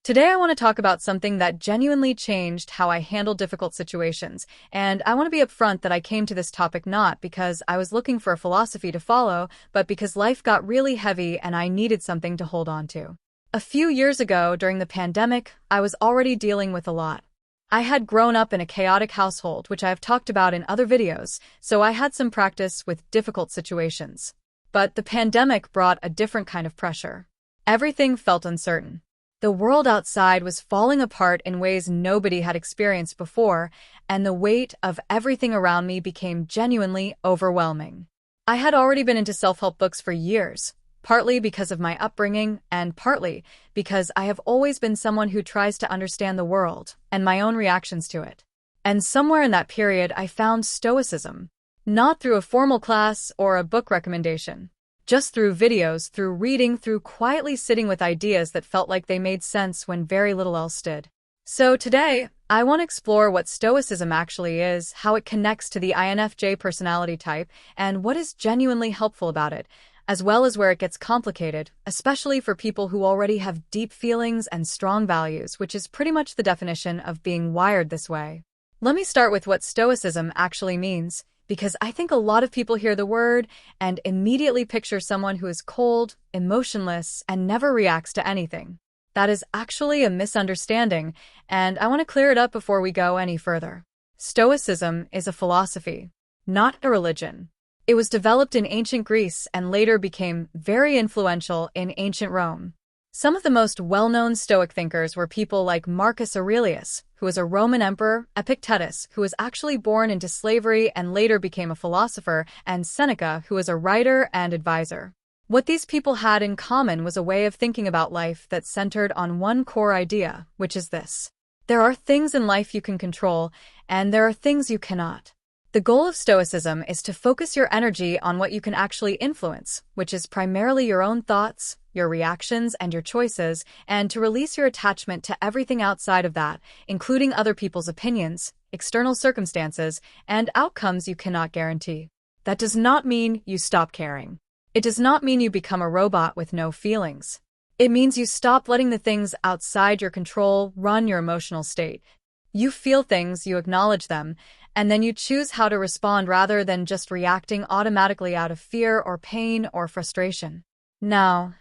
Today I want to talk about something that genuinely changed how I handle difficult situations, and I want to be upfront that I came to this topic not because I was looking for a philosophy to follow, but because life got really heavy and I needed something to hold on to. A few years ago, during the pandemic, I was already dealing with a lot. I had grown up in a chaotic household, which I have talked about in other videos, so I had some practice with difficult situations. But the pandemic brought a different kind of pressure. Everything felt uncertain. The world outside was falling apart in ways nobody had experienced before, and the weight of everything around me became genuinely overwhelming. I had already been into self-help books for years, partly because of my upbringing and partly because I have always been someone who tries to understand the world and my own reactions to it. And somewhere in that period, I found Stoicism, not through a formal class or a book recommendation. Just through videos, through reading, through quietly sitting with ideas that felt like they made sense when very little else did. So today, I want to explore what Stoicism actually is, how it connects to the INFJ personality type, and what is genuinely helpful about it, as well as where it gets complicated, especially for people who already have deep feelings and strong values, which is pretty much the definition of being wired this way. Let me start with what Stoicism actually means, because I think a lot of people hear the word and immediately picture someone who is cold, emotionless, and never reacts to anything. That is actually a misunderstanding, and I want to clear it up before we go any further. Stoicism is a philosophy, not a religion. It was developed in ancient Greece and later became very influential in ancient Rome. Some of the most well-known Stoic thinkers were people like Marcus Aurelius, who was a Roman emperor, Epictetus, who was actually born into slavery and later became a philosopher, and Seneca, who was a writer and advisor. What these people had in common was a way of thinking about life that centered on one core idea, which is this: there are things in life you can control, and there are things you cannot. The goal of Stoicism is to focus your energy on what you can actually influence, which is primarily your own thoughts, your reactions, and your choices, and to release your attachment to everything outside of that, including other people's opinions, external circumstances, and outcomes you cannot guarantee. That does not mean you stop caring. It does not mean you become a robot with no feelings. It means you stop letting the things outside your control run your emotional state. You feel things, you acknowledge them, and then you choose how to respond rather than just reacting automatically out of fear or pain or frustration. Now,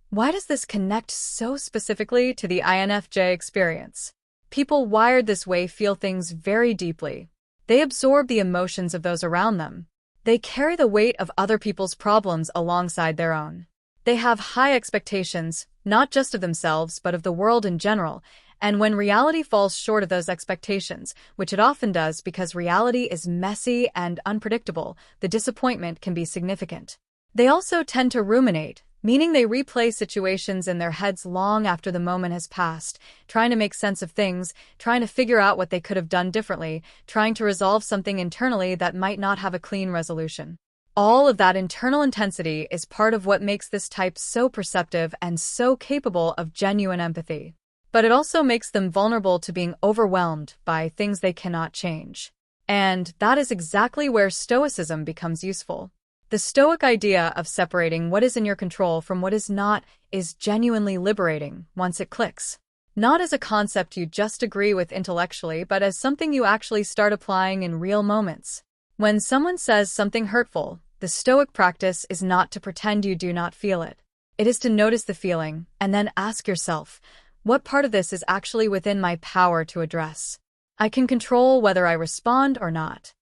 why does this connect so specifically to the INFJ experience? People wired this way feel things very deeply. They absorb the emotions of those around them. They carry the weight of other people's problems alongside their own. They have high expectations, not just of themselves but of the world in general, and when reality falls short of those expectations, which it often does because reality is messy and unpredictable, the disappointment can be significant. They also tend to ruminate, meaning they replay situations in their heads long after the moment has passed, trying to make sense of things, trying to figure out what they could have done differently, trying to resolve something internally that might not have a clean resolution. All of that internal intensity is part of what makes this type so perceptive and so capable of genuine empathy. But it also makes them vulnerable to being overwhelmed by things they cannot change. And that is exactly where Stoicism becomes useful. The Stoic idea of separating what is in your control from what is not is genuinely liberating once it clicks. Not as a concept you just agree with intellectually, but as something you actually start applying in real moments. When someone says something hurtful, the Stoic practice is not to pretend you do not feel it. It is to notice the feeling and then ask yourself, what part of this is actually within my power to address? I can control whether I respond or not.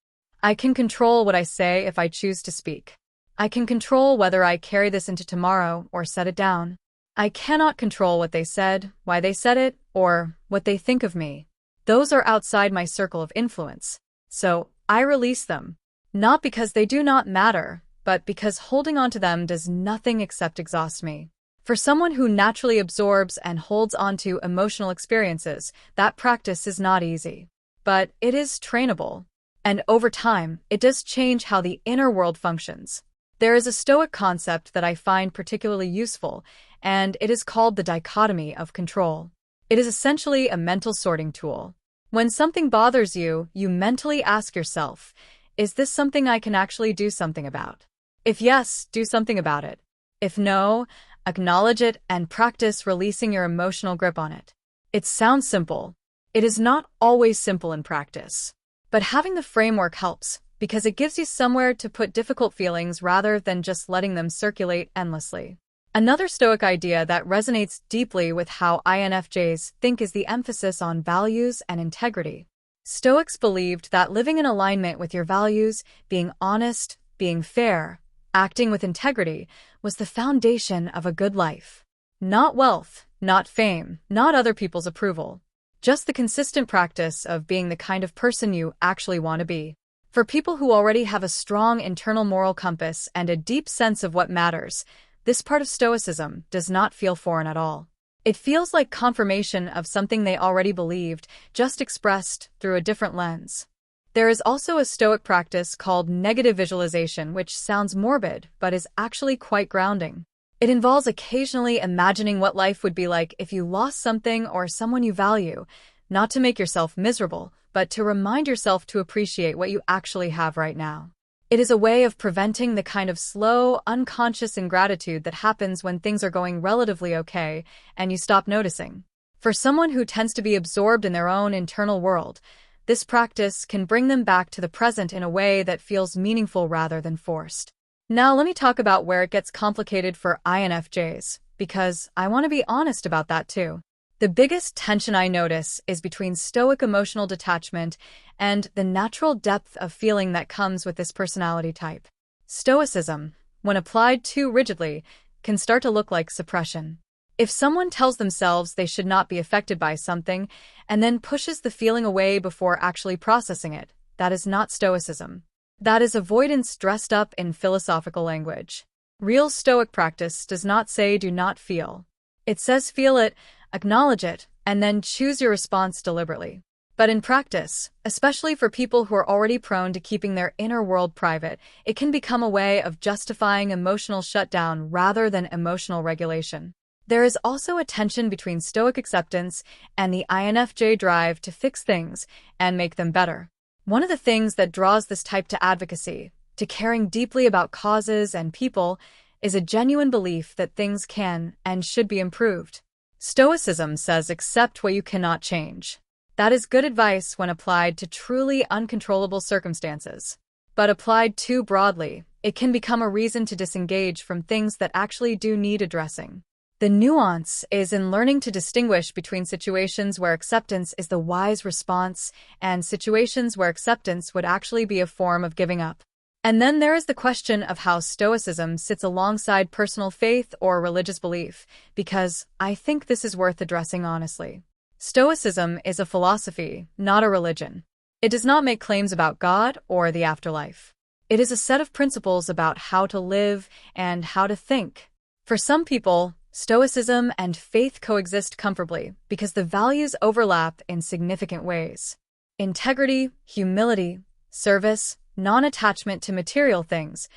I can control what I say if I choose to speak. I can control whether I carry this into tomorrow or set it down. I cannot control what they said, why they said it, or what they think of me. Those are outside my circle of influence. So I release them, not because they do not matter, but because holding on to them does nothing except exhaust me. For someone who naturally absorbs and holds onto emotional experiences, that practice is not easy. But it is trainable. And over time, it does change how the inner world functions. There is a Stoic concept that I find particularly useful, and it is called the dichotomy of control. It is essentially a mental sorting tool. When something bothers you, you mentally ask yourself, is this something I can actually do something about? If yes, do something about it. If no, acknowledge it and practice releasing your emotional grip on it. It sounds simple. It is not always simple in practice. But having the framework helps, because it gives you somewhere to put difficult feelings rather than just letting them circulate endlessly. Another Stoic idea that resonates deeply with how INFJs think is the emphasis on values and integrity. Stoics believed that living in alignment with your values, being honest, being fair, acting with integrity, was the foundation of a good life. Not wealth, not fame, not other people's approval. Just the consistent practice of being the kind of person you actually want to be. For people who already have a strong internal moral compass and a deep sense of what matters, this part of Stoicism does not feel foreign at all. It feels like confirmation of something they already believed, just expressed through a different lens. There is also a Stoic practice called negative visualization, which sounds morbid, but is actually quite grounding. It involves occasionally imagining what life would be like if you lost something or someone you value, not to make yourself miserable, but to remind yourself to appreciate what you actually have right now. It is a way of preventing the kind of slow, unconscious ingratitude that happens when things are going relatively okay and you stop noticing. For someone who tends to be absorbed in their own internal world, this practice can bring them back to the present in a way that feels meaningful rather than forced. Now let me talk about where it gets complicated for INFJs, because I want to be honest about that too. The biggest tension I notice is between Stoic emotional detachment and the natural depth of feeling that comes with this personality type. Stoicism, when applied too rigidly, can start to look like suppression. If someone tells themselves they should not be affected by something and then pushes the feeling away before actually processing it, that is not Stoicism. That is avoidance dressed up in philosophical language. Real Stoic practice does not say do not feel. It says feel it, acknowledge it, and then choose your response deliberately. But in practice, especially for people who are already prone to keeping their inner world private, it can become a way of justifying emotional shutdown rather than emotional regulation. There is also a tension between Stoic acceptance and the INFJ drive to fix things and make them better. One of the things that draws this type to advocacy, to caring deeply about causes and people, is a genuine belief that things can and should be improved. Stoicism says accept what you cannot change. That is good advice when applied to truly uncontrollable circumstances. But applied too broadly, it can become a reason to disengage from things that actually do need addressing. The nuance is in learning to distinguish between situations where acceptance is the wise response and situations where acceptance would actually be a form of giving up. And then there is the question of how Stoicism sits alongside personal faith or religious belief, because I think this is worth addressing honestly. Stoicism is a philosophy, not a religion. It does not make claims about God or the afterlife. It is a set of principles about how to live and how to think. For some people, Stoicism and faith coexist comfortably because the values overlap in significant ways. Integrity, humility, service, non-attachment to material things,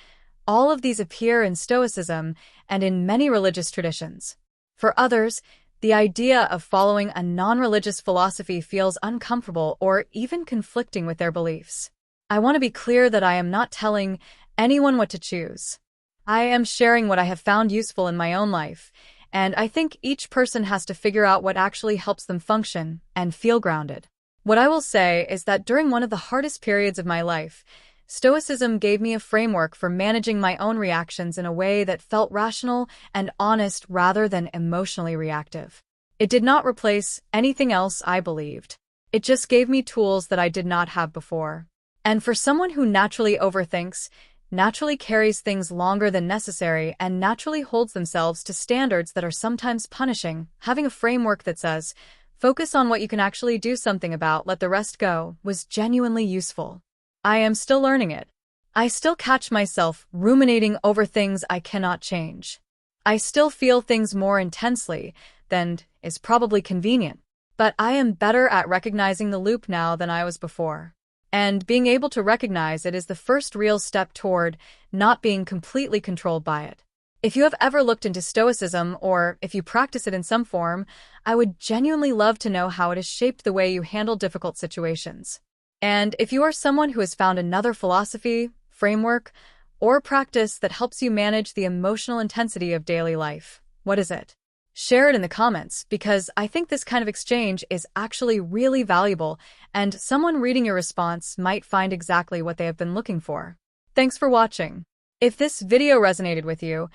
all of these appear in Stoicism and in many religious traditions. For others, the idea of following a non-religious philosophy feels uncomfortable or even conflicting with their beliefs. I want to be clear that I am not telling anyone what to choose. I am sharing what I have found useful in my own life, and I think each person has to figure out what actually helps them function and feel grounded. What I will say is that during one of the hardest periods of my life, Stoicism gave me a framework for managing my own reactions in a way that felt rational and honest rather than emotionally reactive. It did not replace anything else I believed. It just gave me tools that I did not have before. And for someone who naturally overthinks, naturally carries things longer than necessary, and naturally holds themselves to standards that are sometimes punishing, having a framework that says, focus on what you can actually do something about, let the rest go, was genuinely useful. I am still learning it. I still catch myself ruminating over things I cannot change. I still feel things more intensely than is probably convenient, but I am better at recognizing the loop now than I was before. And being able to recognize it is the first real step toward not being completely controlled by it. If you have ever looked into Stoicism, or if you practice it in some form, I would genuinely love to know how it has shaped the way you handle difficult situations. And if you are someone who has found another philosophy, framework, or practice that helps you manage the emotional intensity of daily life, what is it? Share it in the comments because I think this kind of exchange is actually really valuable and someone reading your response might find exactly what they have been looking for. Thanks for watching. If this video resonated with you,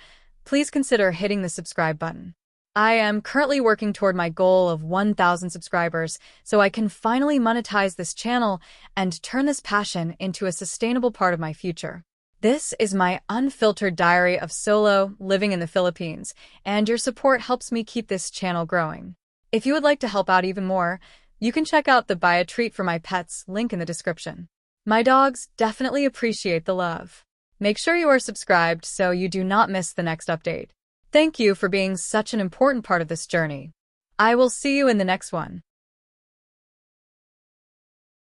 please consider hitting the subscribe button. I am currently working toward my goal of 1,000 subscribers so I can finally monetize this channel and turn this passion into a sustainable part of my future. This is my unfiltered diary of solo living in the Philippines, and your support helps me keep this channel growing. If you would like to help out even more, you can check out the Buy a Treat for My Pets link in the description. My dogs definitely appreciate the love. Make sure you are subscribed so you do not miss the next update. Thank you for being such an important part of this journey. I will see you in the next one.